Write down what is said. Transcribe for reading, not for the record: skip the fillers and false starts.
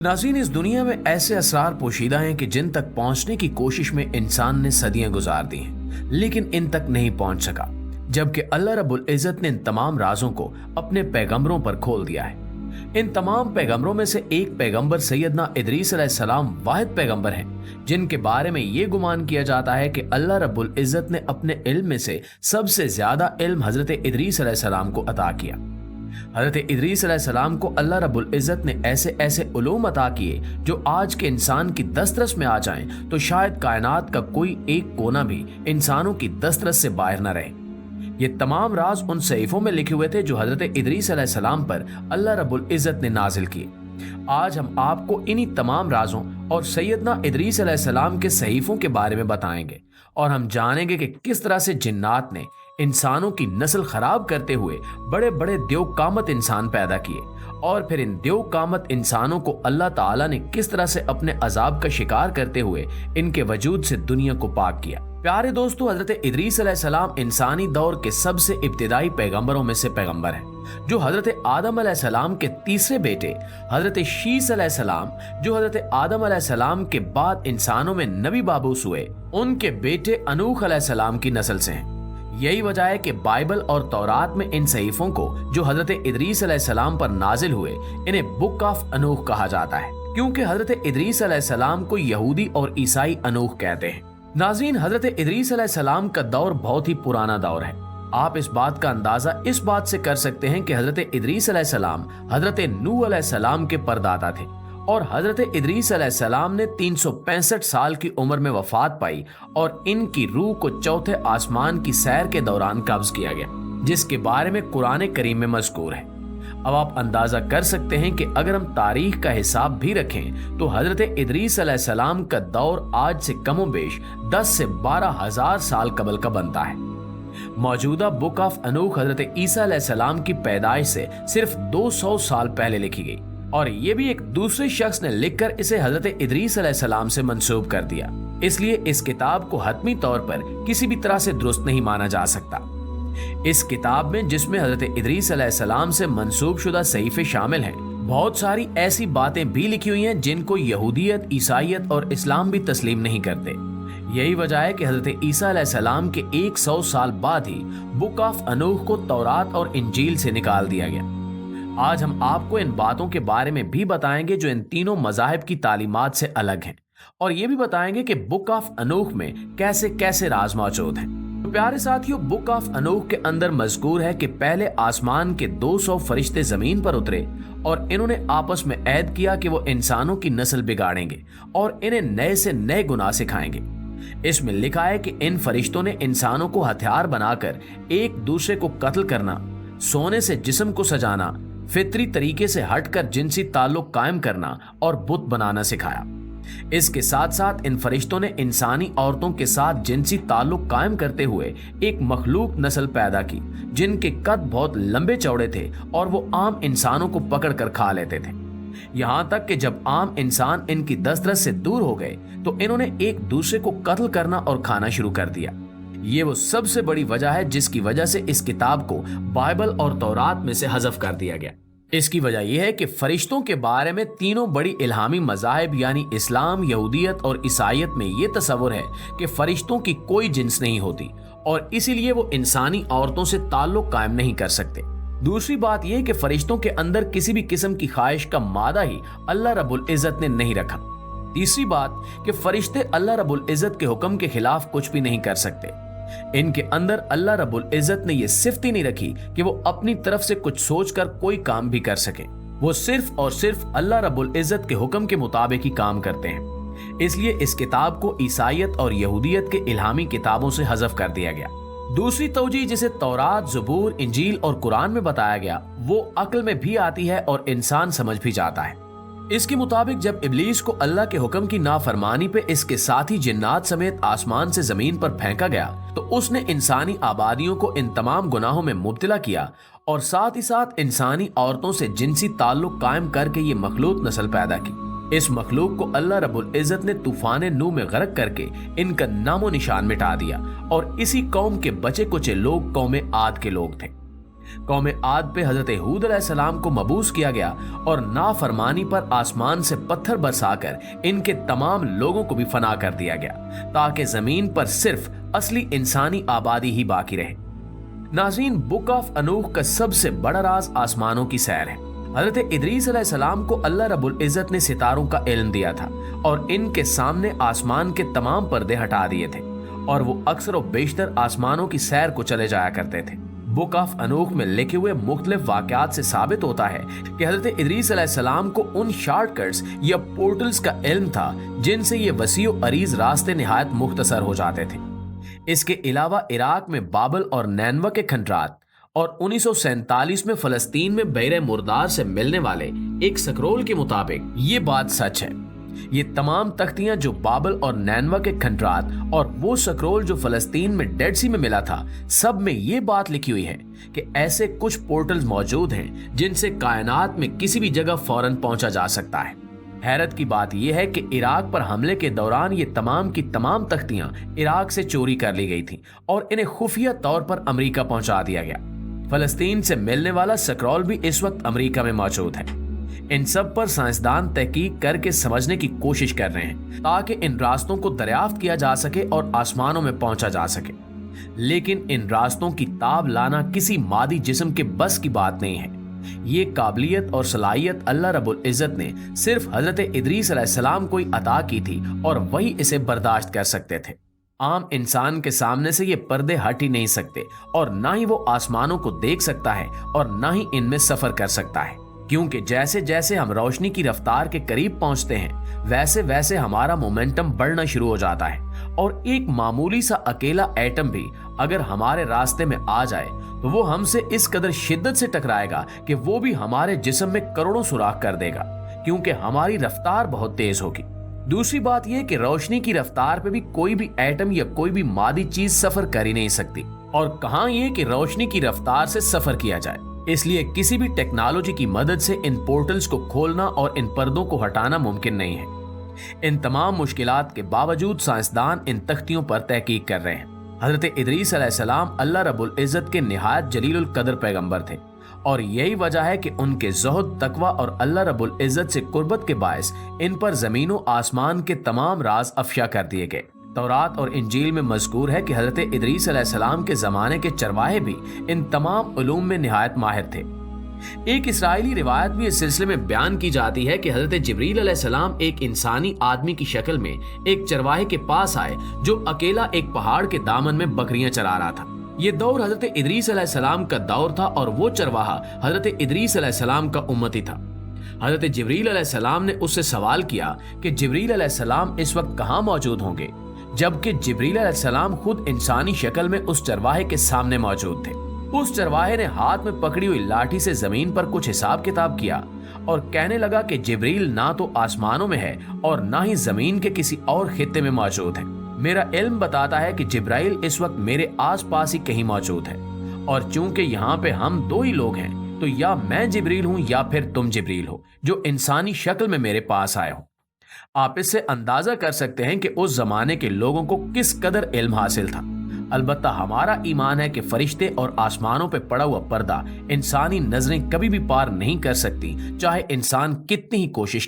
नाज़रीन, इस दुनिया में ऐसे असरार पोशीदा हैं कि जिन तक पहुंचने की कोशिश में इंसान ने सदियां गुजार दी हैं, लेकिन इन तक नहीं पहुंच सका। जबकि अल्लाह रब्बुल इज़्ज़त ने इन तमाम राजों को अपने पैगंबरों पर खोल दिया है। इन तमाम पैगंबरों में से एक पैगंबर सैयदना इदरीस अलैहिस्सलाम वाहिद पैगंबर हैं जिनके बारे में ये गुमान किया जाता है कि अल्लाह रब्बुल इज़्ज़त ने अपने इल्म में से सबसे ज्यादा इल्म हजरत इदरीस अलैहिस्सलाम को अता किया। हजरत इदरीस अलैहिस्सलाम को अल्लाह रब्बुल इज़्ज़त ने ऐसे ऐसे उलूम अता किए जो आज के इंसान की दस्तरस में आ जाएं तो शायद कायनात का कोई एक कोना भी इंसानों की दस्तरस से बाहर न रहे। ये तमाम राज उन सहीफों में लिखे हुए थे जो हजरत इदरीस अलैहिस्सलाम पर अल्लाह रब्बुल इज़्ज़त ने नाजिल किए। आज हम आपको इन्हीं तमाम राजों और सैयदना इदरीस अलैहिस्सलाम के सहीफों के बारे में बताएंगे और हम जानेंगे कि किस तरह से जिन्नात ने इंसानों की नस्ल खराब करते हुए बड़े बड़े देवकामत इंसान पैदा किए और फिर इन देवकामत इंसानों को अल्लाह ताला ने किस तरह से अपने अजाब का शिकार करते हुए इनके वजूद से दुनिया को पाक किया। प्यारे दोस्तों, हजरत इदरीस अलैहिस्सलाम इंसानी दौर के सबसे इब्तिदाई पैगंबरों में से पैगंबर हैं, जो हजरत आदम अलैहिस्सलाम के तीसरे बेटे हजरत शीस अलैहिस्सलाम, जो हजरत आदम अलैहिस्सलाम के बाद इंसानों में नबी बाबूस हुए, उनके बेटे अनूख अलैहिस्सलाम की नस्ल से हैं। यही वजह है कि बाइबल और तौरात में इन सहीफों को जो हजरत इदरीस अलैहिस्सलाम पर नाजिल हुए इन्हें बुक ऑफ अनूख कहा जाता है, क्योंकि हजरत इदरीस अलैहिस्सलाम को यहूदी और ईसाई अनूख कहते हैं। नाज़रीन, हजरत इदरीस अलैहिस्सलाम का दौर बहुत ही पुराना दौर है। आप इस बात का अंदाजा इस बात से कर सकते हैं कि हजरत इदरीस अलैहिस्सलाम हजरत नूह अलैहिस्सलाम के परदादा थे और हजरत इदरीस अलैहिस्सलाम ने 365 साल की उम्र में वफात पाई और इनकी रूह को चौथे आसमान की सैर के दौरान कब्ज किया गया, जिसके बारे में कुरान करीम में मज़कूर है। अब आप अंदाजा कर सकते हैं कि अगर हम तारीख का हिसाब भी रखें तो हजरत इदरीस अलैहिस्सलाम का दौर आज से कमोबेश 10 से 12 हजार साल कबल का बनता है। मौजूदा बुक ऑफ अनूख हजरत ईसा अलैहिस्सलाम की पैदाइश से सिर्फ 200 साल पहले लिखी गई और ये भी एक दूसरे शख्स ने लिखकर इसे हजरत इदरीस अलैहिस्सलाम से मंसूब कर दिया। इसलिए इस किताब को हतमी तौर पर किसी भी तरह से दुरुस्त नहीं माना जा सकता। इस किताब में, जिसमें हजरत इदरीस अलैहिस्सलाम से मंसूब शुदा सहीफे शामिल हैं, बहुत सारी ऐसी बातें भी लिखी हुई हैं जिनको यहूदियत, ईसाईयत और इस्लाम भी तस्लीम नहीं करते। यही वजह है कि हजरत ईसा अलैहिस्सलाम के 100 साल बाद ही बुक ऑफ अनूख को तौरात और इंजील से निकाल दिया गया। आज हम आपको इन बातों के बारे में भी बताएंगे जो इन तीनों मज़ाहिब की तालीमात से अलग हैं, और ये भी बताएंगे कि बुक ऑफ अनूख में कैसे कैसे राज मौजूद हैं। तो प्यारे साथियों, बुक ऑफ अनूख के अंदर मज़कूर है कि पहले आसमान के 200 फरिश्ते जमीन पर उतरे और इन्होंने आपस में ऐद किया कि वो इंसानों की नस्ल बिगाड़ेंगे और इन्हें नए से नए गुनाह सिखाएंगे। इसमें लिखा है कि इन फरिश्तों ने इंसानों को हथियार बनाकर एक दूसरे को कत्ल करना, सोने से जिस्म को सजाना, फितरी तरीके से हटकर जिनसी ताल्लुक कायम करना और बुत बनाना सिखाया। इसके साथ साथ इन फरिश्तों ने इंसानी औरतों के साथ जिनसी ताल्लुक कायम करते हुए एक मखलूक नस्ल पैदा की जिनके कद बहुत लंबे चौड़े थे और वो आम इंसानों को पकड़ कर खा लेते थे। यहाँ तक कि जब आम इंसान इनकी दस्तरस से दूर हो गए तो इन्होंने एक दूसरे को कत्ल करना और खाना शुरू कर दिया। ये वो सबसे बड़ी वजह है जिसकी वजह से इस किताब को बाइबल और तौरात में से हज़फ कर दिया गया। इसकी वजह यह है कि फरिश्तों के बारे में तीनों बड़ी इल्हामी मज़ाहिब यानी इस्लाम, यहूदियत और ईसाईयत में ये तस्वुर है कि फरिश्तों की कोई जिन्स नहीं होती और इसीलिए वो इंसानी औरतों से ताल्लुक कायम नहीं कर सकते। दूसरी बात यह कि फरिश्तों के अंदर किसी भी किस्म की ख्वाहिश का मादा ही अल्लाह रब्बुल इज़्ज़त ने नहीं रखा। तीसरी बात कि फरिश्ते अल्लाह रब्बुल इज़्ज़त के हुक्म के खिलाफ कुछ भी नहीं कर सकते। इनके अंदर अल्लाह रब्बुल इज़्ज़त ने यह सिफ्त ही नहीं रखी कि वो अपनी तरफ से कुछ सोचकर कोई काम भी कर सके। वो सिर्फ और सिर्फ अल्लाह रब्बुल इज़्ज़त के हुक्म के मुताबिक ही काम करते हैं। इसलिए इस किताब को ईसाईयत और यहूदियत के इल्हामी किताबों से हज़फ कर दिया गया। दूसरी तौजीह जिसे तौरात, ज़बूर, इंजील और कुरान में बताया गया वो अक्ल में भी आती है और इंसान समझ भी जाता है। इसके मुताबिक जब इब्लीस को अल्लाह के हुक्म की नाफरमानी पे इसके साथ ही जिन्नात समेत आसमान से जमीन पर फेंका गया तो उसने इंसानी आबादियों को इन तमाम गुनाहों में मुब्तला किया और साथ ही साथ इंसानी औरतों से जिनसी ताल्लुक कायम करके ये मखलूक नस्ल पैदा की। इस मखलूक को अल्लाह रब्बुल इज़्ज़त ने तूफान नूह में गर्क करके इनका नामो निशान मिटा दिया और इसी कौम के बचे कुचे लोग कौम आद के लोग थे। कौम आद पे हजरत हूद अलैहिस्सलाम को मबूस किया गया और नाफरमानी पर आसमान से पत्थर बरसाकर इनके तमाम लोगों को भी फना कर दिया गया, ताकि जमीन पर सिर्फ असली इंसानी आबादी ही बाकी रहे। नाज़रीन, बुक ऑफ अनूख का सबसे बड़ा राज आसमानों की सैर है। हजरत इदरीस अलैहिस्सलाम को अल्लाह रब्बुल इज्जत ने सितारों का इल्म दिया था और इनके सामने आसमान के तमाम पर्दे हटा दिए थे और वो अक्सर और बेशतर आसमानों की सैर को चले जाया करते थे। बुक ऑफ अनूख में लिखे हुए मुख्तलिफ वाक़यात से साबित होता है कि हजरत इदरीस अलैहिस्सलाम को उन शॉर्टकट्स या पोर्टल्स का इल्म था जिनसे ये वसी और अरीज रास्ते निहायत मुख्तसर हो जाते थे। इसके अलावा इराक में बाबल और नैनवा के खंडरात और 1947 में फलस्तीन में बैर मुर्दार से मिलने वाले एक स्क्रोल के मुताबिक ये बात सच है। ये तमाम तख्तियां जो बाबल और नैनवा के खंडरात और वो स्क्रोल जो फलस्तीन में डेड सी में मिला था, सब में ये बात लिखी हुई है कि ऐसे कुछ पोर्टल्स मौजूद हैं जिनसे कायनात में किसी भी जगह फौरन पहुंचा जा सकता है। हैरत की बात यह है कि इराक पर हमले के दौरान ये तमाम की तमाम तख्तियां इराक से चोरी कर ली गई थीं और इन्हें खुफिया तौर पर अमेरिका पहुंचा दिया गया। फलस्तीन से मिलने वाला स्क्रॉल भी इस वक्त अमेरिका में मौजूद है। इन सब पर साइंसदान तहकीक करके समझने की कोशिश कर रहे हैं ताकि इन रास्तों को दरियाफ्त किया जा सके और आसमानों में पहुंचा जा सके। लेकिन इन रास्तों की ताब लाना किसी मादी जिस्म के बस की बात नहीं है। ये काबिलियत और सलाहियत अल्लाह रब्बुल इज्जत ने सिर्फ हजरत इदरीस अलैहिस्सलाम को ही अता की थी और वही इसे बर्दाश्त कर सकते थे। आम इंसान के सामने से ये पर्दे हट ही नहीं सकते और ना ही वो आसमानों को देख सकता है और ना ही इनमें सफर कर सकता है, क्योंकि जैसे जैसे हम रोशनी की रफ्तार के करीब पहुंचते हैं वैसे वैसे हमारा मोमेंटम बढ़ना शुरू हो जाता है और एक मामूली सा अकेला एटम भी अगर हमारे रास्ते में आ जाए तो वो हमसे इस कदर शिद्दत से टकराएगा कि वो भी हमारे जिस्म में करोड़ों सुराख कर देगा, क्योंकि हमारी रफ्तार बहुत तेज होगी। दूसरी बात यह कि रोशनी की रफ्तार पे भी कोई भी एटम या कोई भी मादी चीज सफर कर ही नहीं सकती, और कहां ये कि रोशनी की रफ्तार से सफर किया जाए। इसलिए किसी भी टेक्नोलॉजी की मदद से इन पोर्टल्स को खोलना और इन पर्दों को हटाना मुमकिन नहीं है। इन तमाम मुश्किलात के बावजूद साइंसदान इन तख्तियों पर तहकीक कर रहे हैं। हजरत इदरीस अलैहिस्सलाम अल्लाह रब्बुल इज्जत के निहायत जलीलुल कदर पैगंबर थे और यही वजह है कि उनके ज़ुहद, तकवा और अल्लाह रब्बुल इज्जत से कुर्बत के बायस इन पर ज़मीन और आसमान के तमाम राज अफशा कर दिए गए। तौरात और इंजील में मज़कूर है कि हजरत इदरीस अलैहिस्सलाम के ज़माने के चरवाहे भी इन तमाम उलूम में निहायत माहिर थे। एक इस्राएली रिवायत भी इस सिलसिले में बयान की जाती है कि हजरत जिब्रील अलैहिस्सलाम एक इंसानी आदमी की शक्ल में एक चरवाहे के पास आए जो अकेला एक पहाड़ के दामन में बकरियां चरा रहा था। ये दौर हजरत इदरीस अलैहिस्सलाम का दौर था और वो चरवाहा हजरत इदरीस अलैहिस्सलाम का उम्मती था। हजरत जिब्रील अलैहिस्सलाम ने उससे सवाल किया कि जिब्रील अलैहिस्सलाम इस वक्त कहाँ मौजूद होंगे, जबकि जिब्रील अलैहिस्सलाम खुद इंसानी शक्ल में उस चरवाहे के सामने मौजूद थे। उस चरवाहे ने हाथ में पकड़ी हुई लाठी से जमीन पर कुछ हिसाब किताब किया और कहने लगा कि जिब्रील ना तो आसमानों में है और ना ही जमीन के किसी और खित्ते में मौजूद है। मेरा इल्म बताता है कि जिब्राइल इस वक्त मेरे आसपास ही कहीं मौजूद है, और चूंकि यहाँ पे हम दो ही लोग हैं तो या मैं जिब्रील हूँ या फिर तुम जिब्रील हो जो इंसानी शक्ल में मेरे पास आए हो। आप इससे अंदाजा कर सकते हैं कि उस जमाने के लोगों को किस कदर इल्म हासिल था। अलबत्ता हमारा ईमान है कि फरिश्ते और आसमानों पे पड़ा हुआ पर्दा इंसानी नजरें कभी भी पार नहीं कर सकती, चाहे इंसान कितनी ही कोशिश